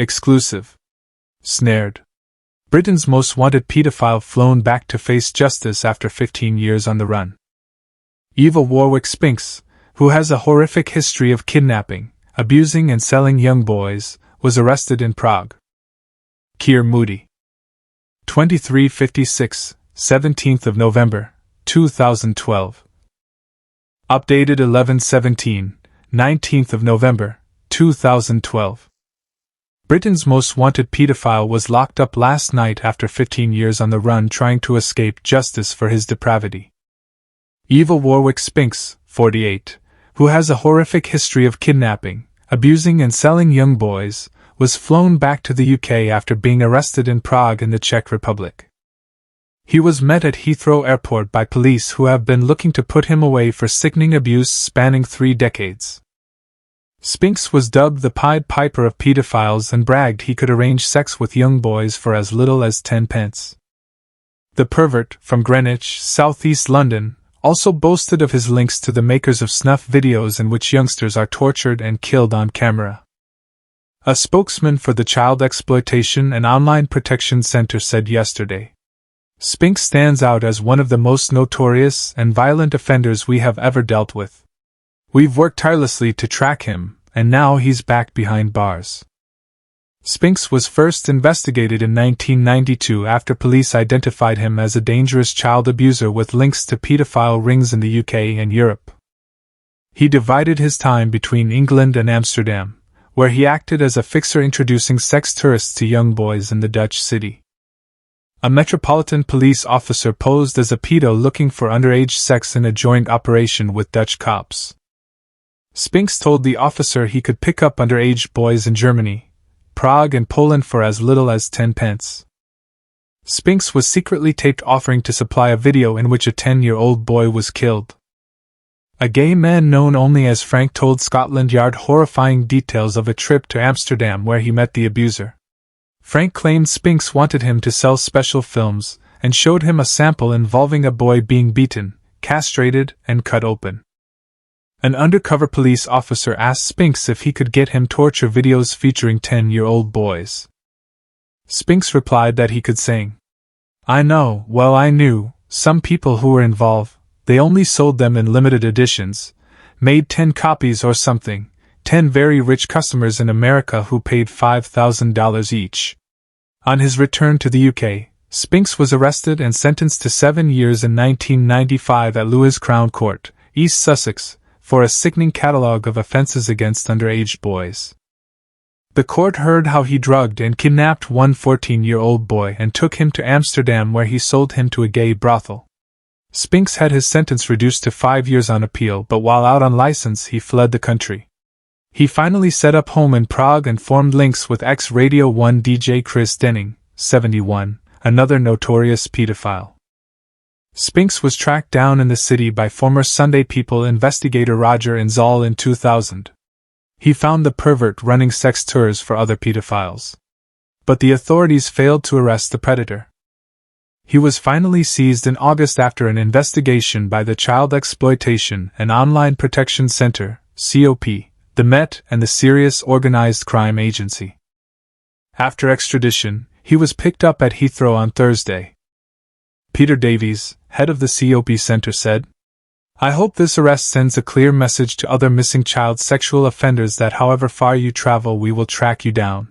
Exclusive. Snared. Britain's most wanted paedophile flown back to face justice after 15 years on the run. Evil Warwick Spinks, who has a horrific history of kidnapping, abusing and selling young boys, was arrested in Prague. 𝗓𝗏𝗁𝗍𝗔. 2356, 17th of November, 2012. Updated 11/17, 19th of November, 2012. Britain's most wanted pedophile was locked up last night after 15 years on the run trying to escape justice for his depravity. Evil Warwick Spinks, 48, who has a horrific history of kidnapping, abusing and selling young boys, was flown back to the UK after being arrested in Prague in the Czech Republic. He was met at Heathrow Airport by police who have been looking to put him away for sickening abuse spanning 3 decades. Spinks was dubbed the Pied Piper of pedophiles and bragged he could arrange sex with young boys for as little as 10 pence. The pervert, from Greenwich, southeast London, also boasted of his links to the makers of snuff videos in which youngsters are tortured and killed on camera. A spokesman for the Child Exploitation and Online Protection Center said yesterday, "Spinks stands out as one of the most notorious and violent offenders we have ever dealt with. We've worked tirelessly to track him, and now he's back behind bars." Spinks was first investigated in 1992 after police identified him as a dangerous child abuser with links to pedophile rings in the UK and Europe. He divided his time between England and Amsterdam, where he acted as a fixer introducing sex tourists to young boys in the Dutch city. A Metropolitan Police officer posed as a pedo looking for underage sex in a joint operation with Dutch cops. Spinks told the officer he could pick up underage boys in Germany, Prague and Poland for as little as 10 pence. Spinks was secretly taped offering to supply a video in which a 10-year-old boy was killed. A gay man known only as Frank told Scotland Yard horrifying details of a trip to Amsterdam where he met the abuser. Frank claimed Spinks wanted him to sell special films, and showed him a sample involving a boy being beaten, castrated, and cut open. An undercover police officer asked Spinks if he could get him torture videos featuring 10-year-old boys. Spinks replied that he could sing. I knew, some people who were involved, they only sold them in limited editions, made 10 copies or something, 10 very rich customers in America who paid $5,000 each. On his return to the UK, Spinks was arrested and sentenced to 7 years in 1995 at Lewes Crown Court, East Sussex, for a sickening catalogue of offences against underage boys. The court heard how he drugged and kidnapped one 14-year-old boy and took him to Amsterdam where he sold him to a gay brothel. Spinks had his sentence reduced to 5 years on appeal, but while out on license he fled the country. He finally set up home in Prague and formed links with ex-Radio 1 DJ Chris Denning, 71, another notorious pedophile. Spinks was tracked down in the city by former Sunday People investigator Roger Inzal in 2000. He found the pervert running sex tours for other pedophiles. But the authorities failed to arrest the predator. He was finally seized in August after an investigation by the Child Exploitation and Online Protection Center, COP, the Met and the Serious Organized Crime Agency. After extradition, he was picked up at Heathrow on Thursday. Peter Davies, head of the COP Center, said, I hope this arrest sends a clear message to other missing child sexual offenders that however far you travel we will track you down.